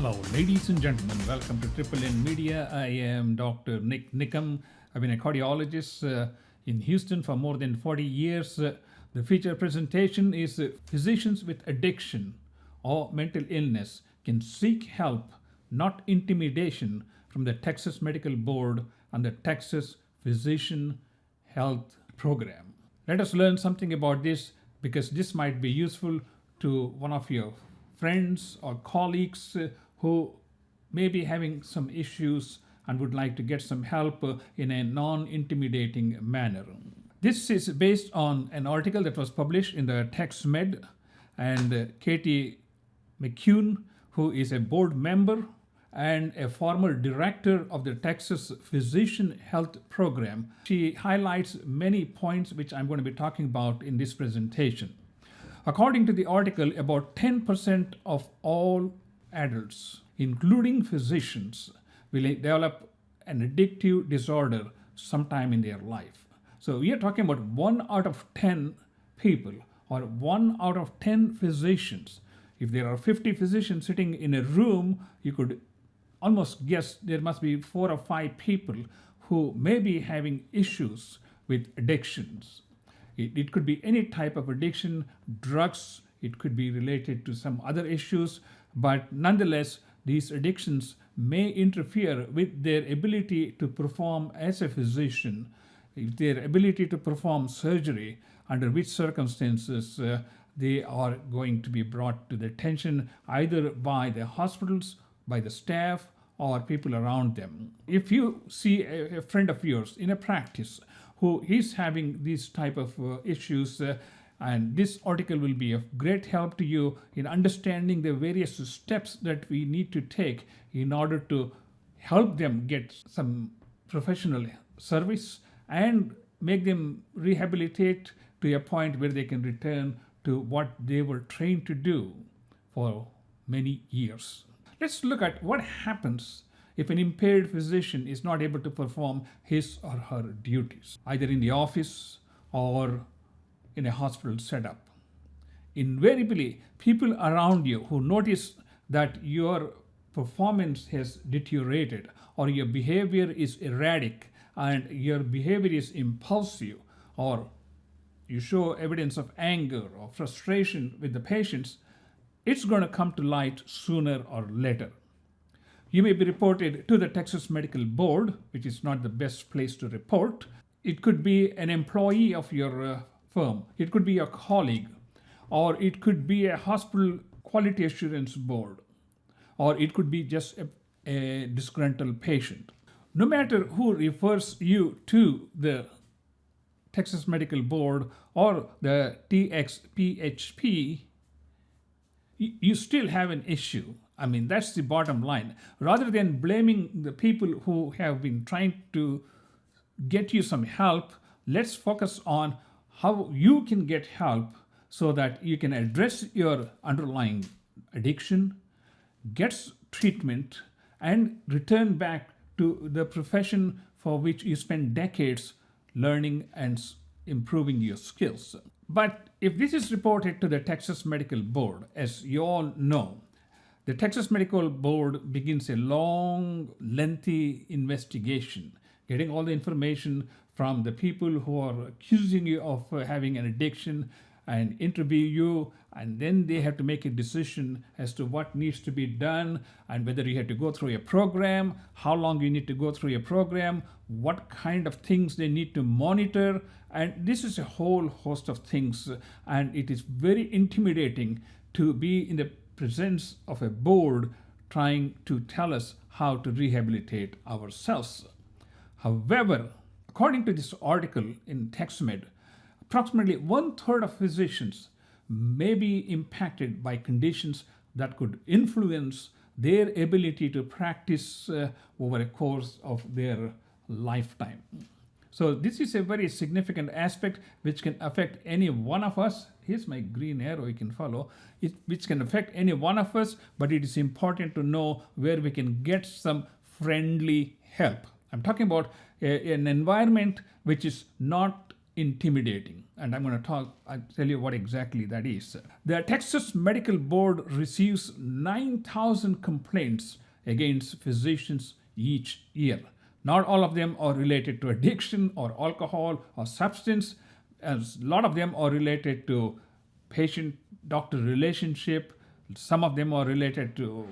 Hello, ladies and gentlemen. Welcome to Triple N Media. I am Dr. Nikam. I've been a cardiologist in Houston for more than 40 years. The feature presentation is Physicians with Addiction or Mental Illness Can Seek Help, Not Intimidation, from the Texas Medical Board and the Texas Physician Health Program. Let us learn something about this because this might be useful to one of your friends or colleagues who may be having some issues and would like to get some help in a non-intimidating manner. This is based on an article that was published in the TextMed, and Katie McCune, who is a board member and a former director of the Texas Physician Health Program. She highlights many points which I'm going to be talking about in this presentation. According to the article, about 10% of all adults, including physicians, will develop an addictive disorder sometime in their life. So we are talking about 1 out of 10 people or 1 out of 10 physicians. If there are 50 physicians sitting in a room, you could almost guess there must be 4 or 5 people who may be having issues with addictions. It could be any type of addiction, drugs, it could be related to some other issues, but nonetheless, these addictions may interfere with their ability to perform as a physician, their ability to perform surgery, under which circumstances they are going to be brought to the attention either by the hospitals, by the staff, or people around them. If you see a friend of yours in a practice who is having these type of issues, and this article will be of great help to you in understanding the various steps that we need to take in order to help them get some professional service and make them rehabilitate to a point where they can return to what they were trained to do for many years. Let's look at what happens if an impaired physician is not able to perform his or her duties, either in the office or in a hospital setup. Invariably, people around you who notice that your performance has deteriorated or your behavior is erratic and your behavior is impulsive, or you show evidence of anger or frustration with the patients, it's going to come to light sooner or later. You may be reported to the Texas Medical Board, which is not the best place to report. It could be an employee of your firm. It could be a colleague, or it could be a hospital quality assurance board, or it could be just a disgruntled patient. No matter who refers you to the Texas Medical Board or the TXPHP, you still have an issue. I mean, that's the bottom line. Rather than blaming the people who have been trying to get you some help, let's focus on how you can get help so that you can address your underlying addiction, get treatment, and return back to the profession for which you spent decades learning and improving your skills. But if this is reported to the Texas Medical Board, as you all know, the Texas Medical Board begins a long, lengthy investigation, getting all the information from the people who are accusing you of having an addiction and interview you, and then they have to make a decision as to what needs to be done and whether you have to go through a program, how long you need to go through a program, what kind of things they need to monitor, and this is a whole host of things, and it is very intimidating to be in the presence of a board trying to tell us how to rehabilitate ourselves. However, according to this article in TextMed, approximately 1/3 of physicians may be impacted by conditions that could influence their ability to practice over a course of their lifetime. So this is a very significant aspect which can affect any one of us. Here's my green arrow you can follow, which can affect any one of us, but it is important to know where we can get some friendly help. I'm talking about an environment which is not intimidating. And I'll tell you what exactly that is. The Texas Medical Board receives 9,000 complaints against physicians each year. Not all of them are related to addiction or alcohol or substance, as a lot of them are related to patient-doctor relationship. Some of them are related to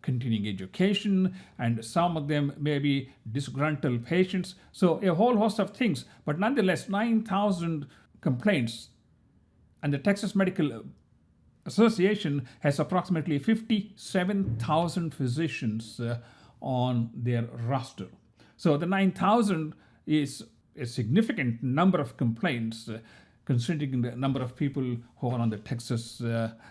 continuing education, and some of them may be disgruntled patients. So a whole host of things. But nonetheless, 9,000 complaints. And the Texas Medical Association has approximately 57,000 physicians on their roster. So the 9,000 is a significant number of complaints, considering the number of people who are on the Texas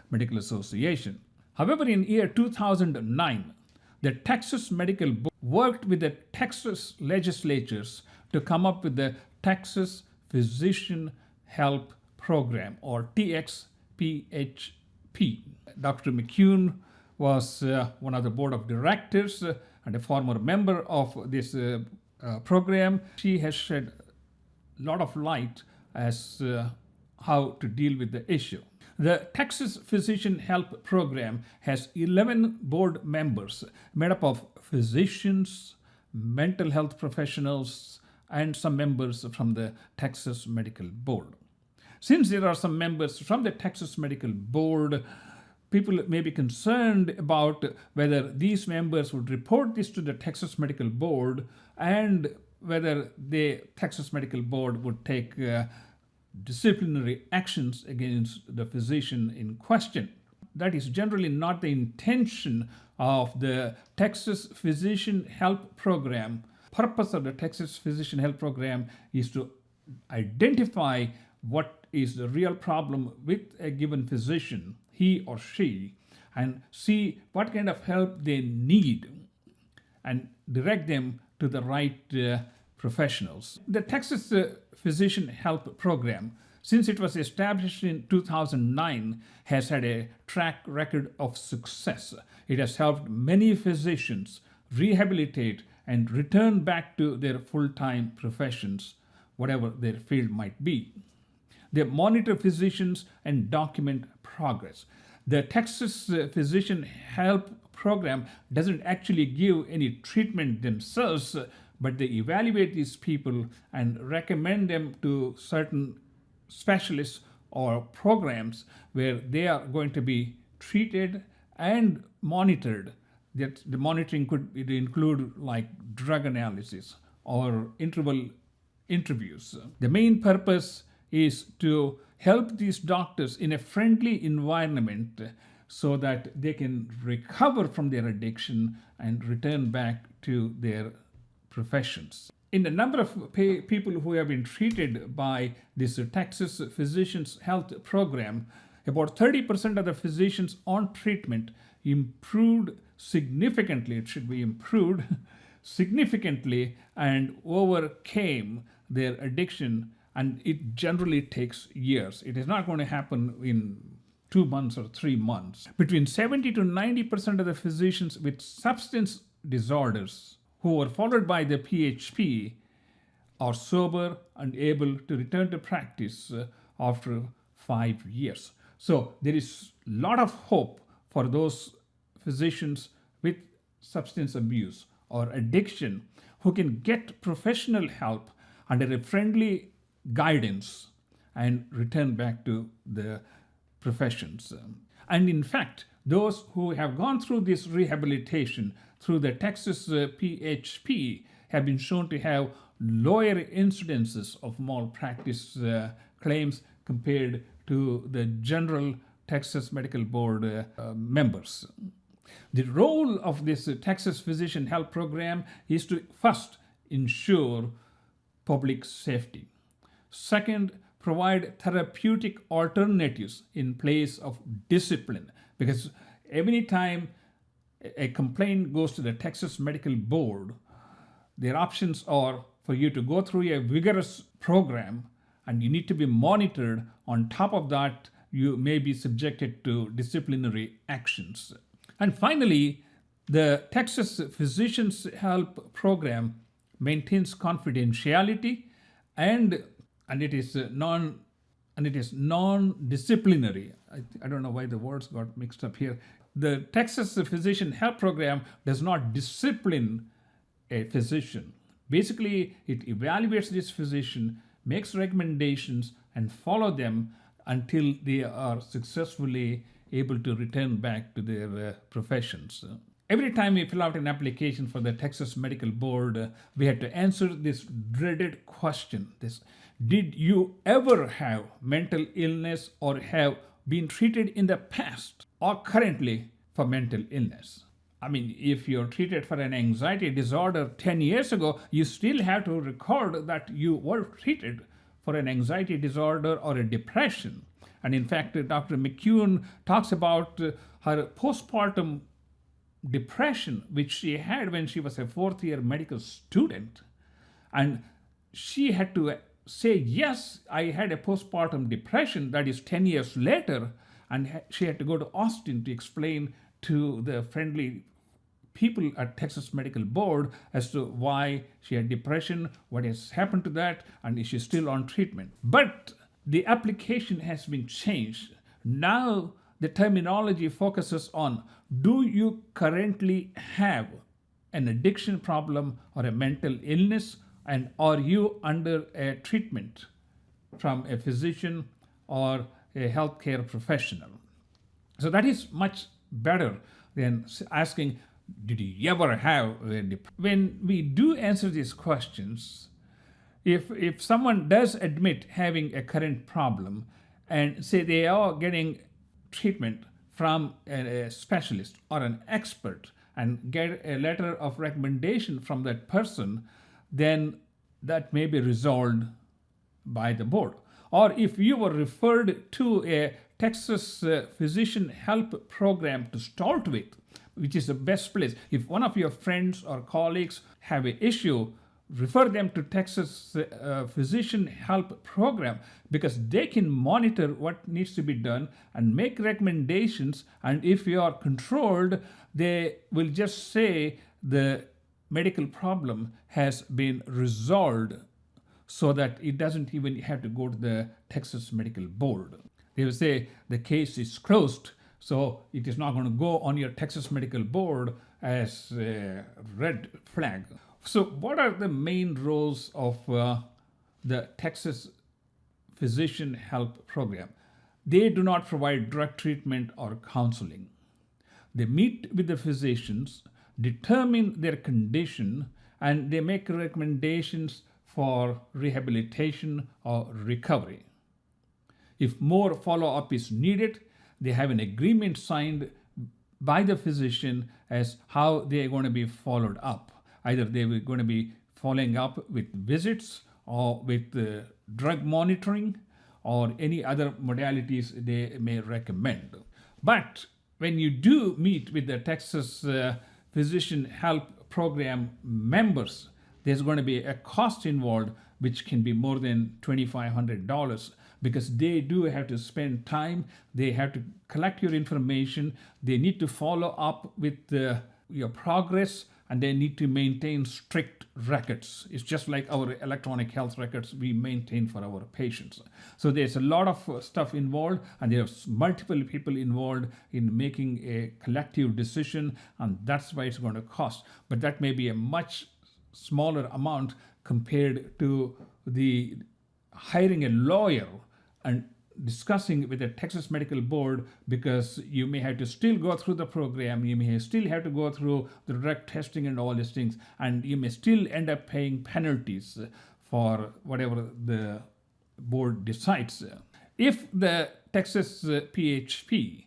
Medical Association. However, in year 2009, the Texas Medical Board worked with the Texas legislatures to come up with the Texas Physician Help Program, or TXPHP. Dr. McCune was one of the board of directors and a former member of this program. She has shed a lot of light as how to deal with the issue. The Texas Physician Help Program has 11 board members made up of physicians, mental health professionals, and some members from the Texas Medical Board. Since there are some members from the Texas Medical Board, people may be concerned about whether these members would report this to the Texas Medical Board and whether the Texas Medical Board would take disciplinary actions against the physician in question. That is generally not the intention of the Texas Physician Help Program. Purpose of the Texas Physician Help Program is to identify what is the real problem with a given physician, he or she, and see what kind of help they need and direct them to the right professionals. The Texas Physician Help Program, since it was established in 2009, has had a track record of success. It has helped many physicians rehabilitate and return back to their full-time professions, whatever their field might be. They monitor physicians and document progress. The Texas Physician Help Program doesn't actually give any treatment themselves, but they evaluate these people and recommend them to certain specialists or programs where they are going to be treated and monitored. That the monitoring could include like drug analysis or interval interviews. The main purpose is to help these doctors in a friendly environment so that they can recover from their addiction and return back to their professions. In the number of people who have been treated by this Texas Physicians Health Program, about 30% of the physicians on treatment improved significantly, it should be improved significantly, and overcame their addiction. And it generally takes years. It is not going to happen in 2 months or 3 months. Between 70 to 90% of the physicians with substance disorders who were followed by the PHP are sober and able to return to practice after 5 years. So there is a lot of hope for those physicians with substance abuse or addiction who can get professional help under a friendly guidance and return back to the professions. And in fact, those who have gone through this rehabilitation through the Texas PHP have been shown to have lower incidences of malpractice claims compared to the general Texas Medical Board members. The role of this Texas Physician Help Program is to first ensure public safety. Second, provide therapeutic alternatives in place of discipline. Because every time a complaint goes to the Texas Medical Board, their options are for you to go through a vigorous program and you need to be monitored. On top of that, you may be subjected to disciplinary actions. And finally, the Texas Physicians Help Program maintains confidentiality and and it is non-disciplinary. I don't know why the words got mixed up here. The Texas Physician Help Program does not discipline a physician. Basically, it evaluates this physician, makes recommendations, and follow them until they are successfully able to return back to their professions. Every time we fill out an application for the Texas Medical Board, we had to answer this dreaded question. Did you ever have mental illness or have been treated in the past or currently for mental illness? I mean, if you're treated for an anxiety disorder 10 years ago, you still have to record that you were treated for an anxiety disorder or a depression. And in fact, Dr. McCune talks about her postpartum depression, which she had when she was a fourth year medical student. And she had to say, yes, I had a postpartum depression, that is 10 years later. And she had to go to Austin to explain to the friendly people at Texas Medical Board as to why she had depression, what has happened to that, and is she still on treatment. But the application has been changed. Now the terminology focuses on, do you currently have an addiction problem or a mental illness, and are you under a treatment from a physician or a healthcare professional? So that is much better than asking, did you ever have a depression? When we do answer these questions, if someone does admit having a current problem and say they are getting treatment from a specialist or an expert and get a letter of recommendation from that person, then that may be resolved by the board. Or if you were referred to a Texas Physician Help Program to start with, which is the best place. If one of your friends or colleagues have an issue, refer them to Texas Physician Help Program, because they can monitor what needs to be done and make recommendations. And if you are controlled, they will just say the medical problem has been resolved, so that it doesn't even have to go to the Texas Medical Board. They will say the case is closed, so it is not going to go on your Texas Medical Board as a red flag. So what are the main roles of the Texas Physician Help Program? They do not provide drug treatment or counseling. They meet with the physicians, determine their condition, and they make recommendations for rehabilitation or recovery. If more follow-up is needed, they have an agreement signed by the physician as how they are going to be followed up. Either they are going to be following up with visits or with drug monitoring or any other modalities they may recommend. But when you do meet with the Texas Physician Help Program members, there's going to be a cost involved, which can be more than $2,500, because they do have to spend time, they have to collect your information, they need to follow up with your progress, and they need to maintain strict records. It's just like our electronic health records we maintain for our patients. So there's a lot of stuff involved, and there's multiple people involved in making a collective decision, and that's why it's going to cost. But that may be a much smaller amount compared to the hiring a lawyer and discussing with the Texas Medical Board, because you may have to still go through the program, you may still have to go through the drug testing and all these things, and you may still end up paying penalties for whatever the board decides. If the Texas PHP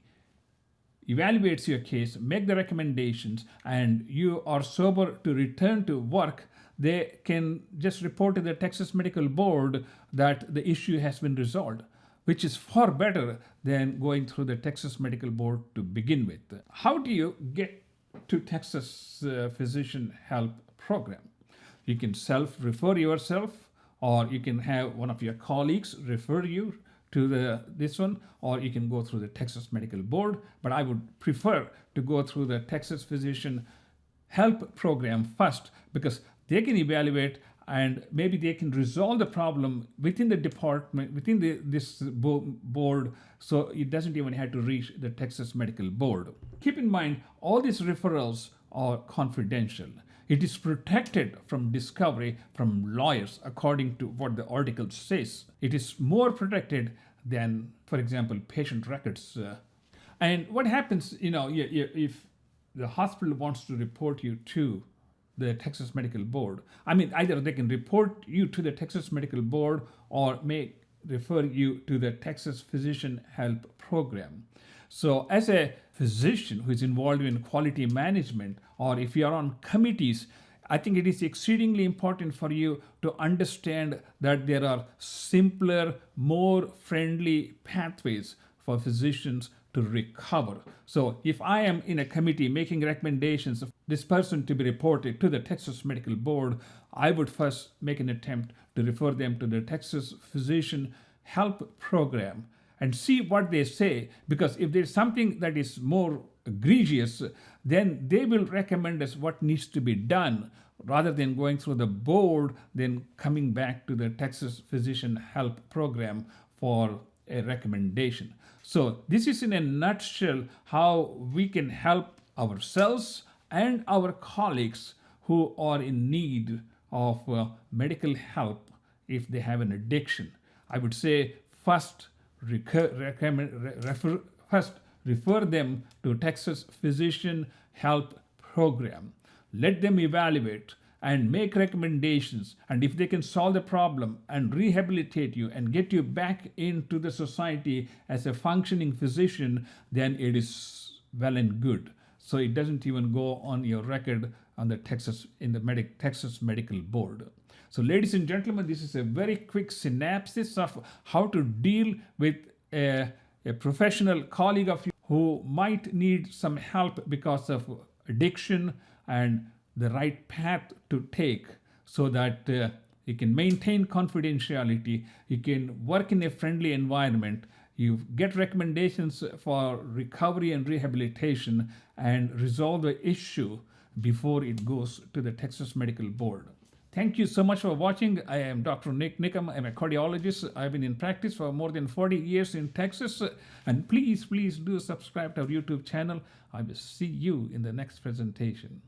evaluates your case, make the recommendations, and you are sober to return to work, they can just report to the Texas Medical Board that the issue has been resolved, which is far better than going through the Texas Medical Board to begin with. How do you get to Texas Physician Help Program? You can self-refer yourself, or you can have one of your colleagues refer you to this one, or you can go through the Texas Medical Board. But I would prefer to go through the Texas Physician Help Program first, because they can evaluate and maybe they can resolve the problem within the department, within this board, so it doesn't even have to reach the Texas Medical Board. Keep in mind, all these referrals are confidential. It is protected from discovery from lawyers according to what the article says. It is more protected than, for example, patient records. And what happens, if the hospital wants to report you to the Texas Medical Board, I mean, either they can report you to the Texas Medical Board or may refer you to the Texas Physician Help Program. So as a physician who is involved in quality management, or if you are on committees, I think it is exceedingly important for you to understand that there are simpler, more friendly pathways for physicians to recover. So if I am in a committee making recommendations of this person to be reported to the Texas Medical Board, I would first make an attempt to refer them to the Texas Physician Help Program and see what they say, because if there's something that is more egregious, then they will recommend us what needs to be done rather than going through the board, then coming back to the Texas Physician Help Program for a recommendation. So this is in a nutshell how we can help ourselves and our colleagues who are in need of medical help if they have an addiction. I would say first refer them to Texas Physician Help Program. Let them evaluate and make recommendations, and if they can solve the problem and rehabilitate you and get you back into the society as a functioning physician, then it is well and good. So it doesn't even go on your record on the Texas Medical Board. So ladies and gentlemen, this is a very quick synopsis of how to deal with a professional colleague of you who might need some help because of addiction, and the right path to take so that you can maintain confidentiality, you can work in a friendly environment, you get recommendations for recovery and rehabilitation, and resolve the issue before it goes to the Texas Medical Board. Thank you so much for watching. I am Dr. Nikam. I'm a cardiologist. I've been in practice for more than 40 years in Texas. And please do subscribe to our YouTube channel. I will see you in the next presentation.